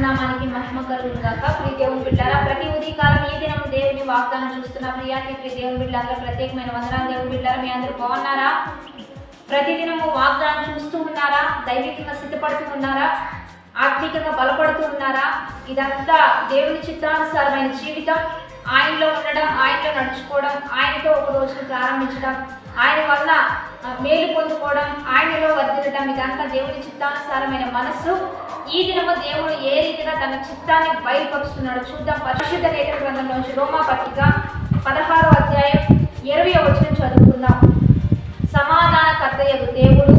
నామానికి మహిమ కలుగును గాక. ప్రియ దేవుని బిడ్డలారా, ప్రతి ఉదయకాలం ఈ దినం దేవుని వాగ్దానం చూస్తున్న ప్రియ దేవుని బిడ్డలందరూ ప్రత్యేకమైన వందనాలు. దేవుని బిడ్డలారా, మీ అందరూ బాగున్నారా? ప్రతిదినము వాగ్దానం చూస్తూ ఉన్నారా? దైవికంగా సిద్ధపడుతూ ఉన్నారా? ఆత్మీకంగా బలపడుతూ ఉన్నారా? ఇదంతా దేవుని చిత్తానుసారమైన జీవితం. ఆయనలో ఉండడం, ఆయనలో నడుచుకోవడం, ఆయనతో ఒక రోజును ప్రారంభించడం, ఆయన వల్ల మేలు పొందుకోవడం, ఆయనలో వర్ధిల్లడం, ఇదంతా దేవుని చిత్తానుసారమైన మనస్సు. ఈ దినము దేవుడు ఏ రీతిగా తన చిత్తాన్ని బయలుపరుస్తున్నాడు చూద్దాం. పరిశుద్ధ లేఖన గ్రంథంలోంచి రోమా పత్రిక 16వ అధ్యాయం 20వ వచనం చదువుకుందాం. సమాధానకర్తయగు దేవుడు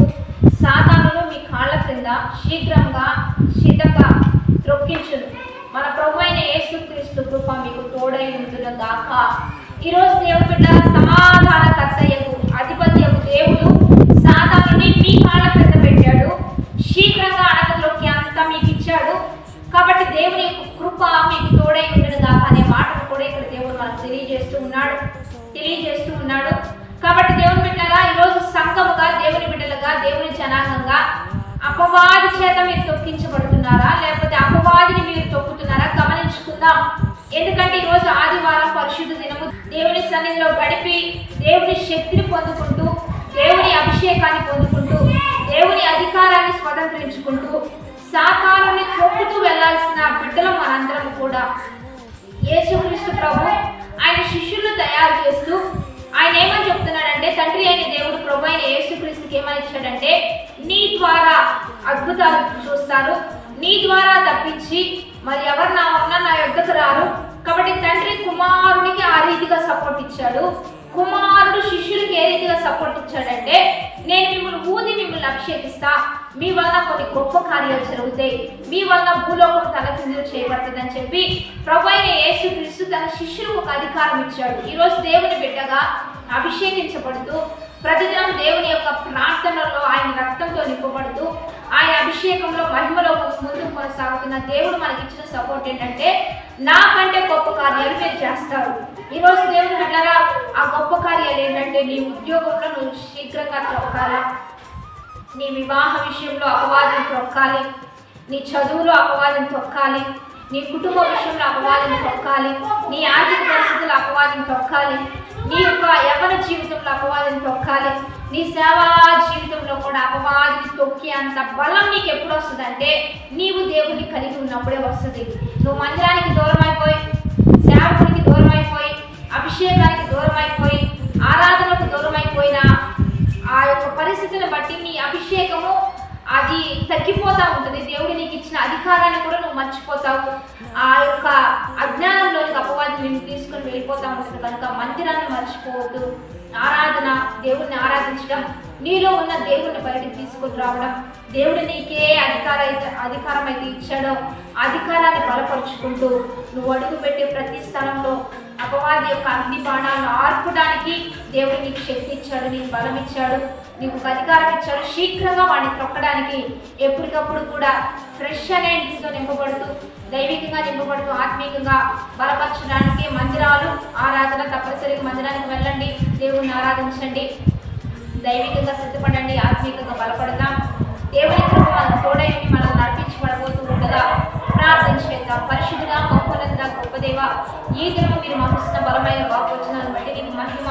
సాతానును మీ కాళ్ళ క్రింద శీఘ్రంగా శితగా త్రొక్కించును. మన ప్రభు అయిన యేసుక్రీస్తు కృప మీకు తోడై ఉండును గాక. ఈరోజు దేవుడు బిడ్డ, సమాధానకర్తయగు అధిపత్యగు దేవుడు సాతానుని మీ కాళ్ళ క్రింద పెట్టాడు. శీఘ్రంగా అడగలోకి అంతా మీకు ఇచ్చాడు. కాబట్టి దేవుని యొక్క కృప మీకు తోడై ఉండును గాక అనే మాటను కూడా ఇక్కడ దేవుడు మనకు తెలియజేస్తూ ఉన్నాడు. కాబట్టి దేవుని బిడ్డగా ఈరోజు సంఘముగా, దేవుని బిడ్డలుగా, దేవుని జనాంగంగా అపవాది చేత మీరు తొక్కించబడుతున్నారా, లేకపోతే అపవాదిని మీరు తొక్కుతున్నారా? గమనించుకుందాం. ఎందుకంటే ఈరోజు ఆదివారం పరిశుద్ధ దినము. దేవుని సన్నిధిలో గడిపి దేవుని శక్తిని పొందుకుంటూ, దేవుని అభిషేకాన్ని పొందుకుంటూ, దేవుని అధికారాన్ని స్వతంత్రించుకుంటూ సాతానుని తొక్కుతూ వెళ్లాల్సిన బిడ్డలు మనందరం కూడా. యేసుక్రీస్తు ప్రభు ఆయన శిష్యులను తయారు చేస్తూ ఆయన ఏమని చెప్తున్నాడంటే, తండ్రి అయిన దేవుడు ప్రభు అయిన యేసుక్రీస్తుకి ఏమని ఇచ్చాడంటే, నీ ద్వారా అద్భుతాలు చూస్తారు, నీ ద్వారా తప్పించి మరి ఎవరు నా యొద్దకు రారు. కాబట్టి తండ్రి కుమారునికి ఆ రీతిగా సపోర్ట్ ఇచ్చాడు. కుమారుడు శిష్యులకి ఏ రీతిగా సపోర్ట్ ఇచ్చాడంటే, నేను మిమ్మల్ని అభిషేకిస్తా, మీ వల్ల కొన్ని గొప్ప కార్యాలు జరుగుతాయి, మీ వల్ల భూలోకం తలకిందులు చేయబడుతుందని చెప్పి ప్రభు అయిన యేసుక్రీస్తు తన శిష్యులకు ఒక అధికారం ఇచ్చాడు. ఈరోజు దేవుని బిడ్డగా అభిషేకించబడుతూ, ప్రతిదినం దేవుని యొక్క ప్రార్థనలో ఆయన రక్తంతో నింపబడుతూ, ఆయన అభిషేకంలో మహిమలో ముందుకు కొనసాగుతున్న దేవుడు మనకి ఇచ్చిన సపోర్ట్ ఏంటంటే, నాకంటే గొప్ప కార్యాలు మీరు చేస్తారు. ఈరోజు దేవుని బిడ్డగా ఆ గొప్ప కార్యాలు ఏంటంటే, నీ ఉద్యోగంలో నువ్వు శీఘ్రంగా త్రొక్కాలి, నీ వివాహ విషయంలో అపవాదం తొక్కాలి, నీ చదువులో అపవాదం తొక్కాలి, నీ కుటుంబ విషయంలో అపవాదం తొక్కాలి, నీ ఆర్థిక పరిస్థితుల్లో అపవాదం తొక్కాలి, నీ యొక్క యవ్వన జీవితంలో అపవాదం తొక్కాలి, నీ సేవా జీవితంలో కూడా అపవాదిని తొక్కి అంత బలం నీకు ఎప్పుడు వస్తుందంటే, నీవు దేవుని కలిగి ఉన్నప్పుడే వస్తుంది. నువ్వు మందిరానికి దూరం అయిపోయి, సేవకునికి దూరం అయిపోయి, అభిషేకానికి దూరం అయిపోయి, ఆరాధనకు దూరం అయిపోయినా ఆ యొక్క పరిస్థితులను బట్టి నీ అభిషేకము అది తగ్గిపోతూ ఉంటుంది. దేవుడు నీకు ఇచ్చిన అధికారాన్ని కూడా నువ్వు మర్చిపోతావు. ఆ యొక్క అజ్ఞానంలోనికి అపవాది నేను తీసుకొని వెళ్ళిపోతూ ఉంటుంది. కనుక మందిరాన్ని మర్చిపోవద్దు. ఆరాధన, దేవుడిని ఆరాధించడం, నీలో ఉన్న దేవుడిని బయటకు తీసుకొని రావడం, దేవుడు నీకే అధికారం అయితే ఇచ్చాడో అధికారాన్ని బలపరుచుకుంటూ నువ్వు అడుగు పెట్టే ప్రతి స్థలంలో అపవాది యొక్క అగ్ని బాణాలను ఆర్పడానికి దేవుడు నీకు శక్తి ఇచ్చాడు, నీకు బలం ఇచ్చాడు, నీకు అధికారం ఇచ్చాడు. శీఘ్రంగా వాడిని తొక్కడానికి ఎప్పటికప్పుడు కూడా ఫ్రెష్ అనే ఇంటితో నింపబడుతూ, దైవికంగా నింపబడుతూ, ఆత్మీయంగా బలపరచడానికి మందిరాలు, ఆరాధన, తప్పనిసరిగా మందిరానికి వెళ్ళండి, దేవుడిని ఆరాధించండి, దైవికంగా సిద్ధపడండి, ఆత్మీయంగా బలపడదాం. దేవుని కృప మనకు తోడై మనం నడిపించబడబోతూ ఉండగా ప్రార్థన చేద్దాం. పరిశుద్ధుడా, మహోన్నతుడా, గొప్ప దేవ, ఈ దినం మీరు మాకు ఇచ్చిన బలమైన వాగ్వచనాలను బట్టి నీకు మహిమ.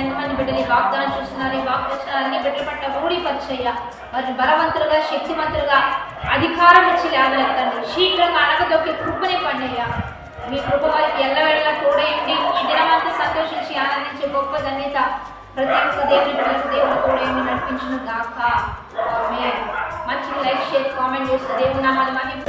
ఎంతమంది బిడ్డలు ఈ వాగ్దానం చూస్తున్నారు, ఈ వాగ్వచనాలు అన్ని బిడ్డల పట్ల రూఢీపరిచయ్యా, వారిని బలవంతులుగా, శక్తివంతులుగా, అధికారం ఇచ్చి లేవనెత్తండి. శీఘ్రంగా అడగదొక్కే కృపని పండయ్యా. మీ కృప వారికి ఎల్లవేళలా తోడేయండి. ఈ దినమంతా సంతోషించి ఆనందించే గొప్ప ధన్యత ప్రతి ఒక్క దేవుని పిల్లలకు దేవుడు తోడేయండి, నడిపించును గాక. ఆమేన్. మంచి లైక్, షేర్, కామెంట్ చేస్తే దేవుని నామాన్ని మహిమ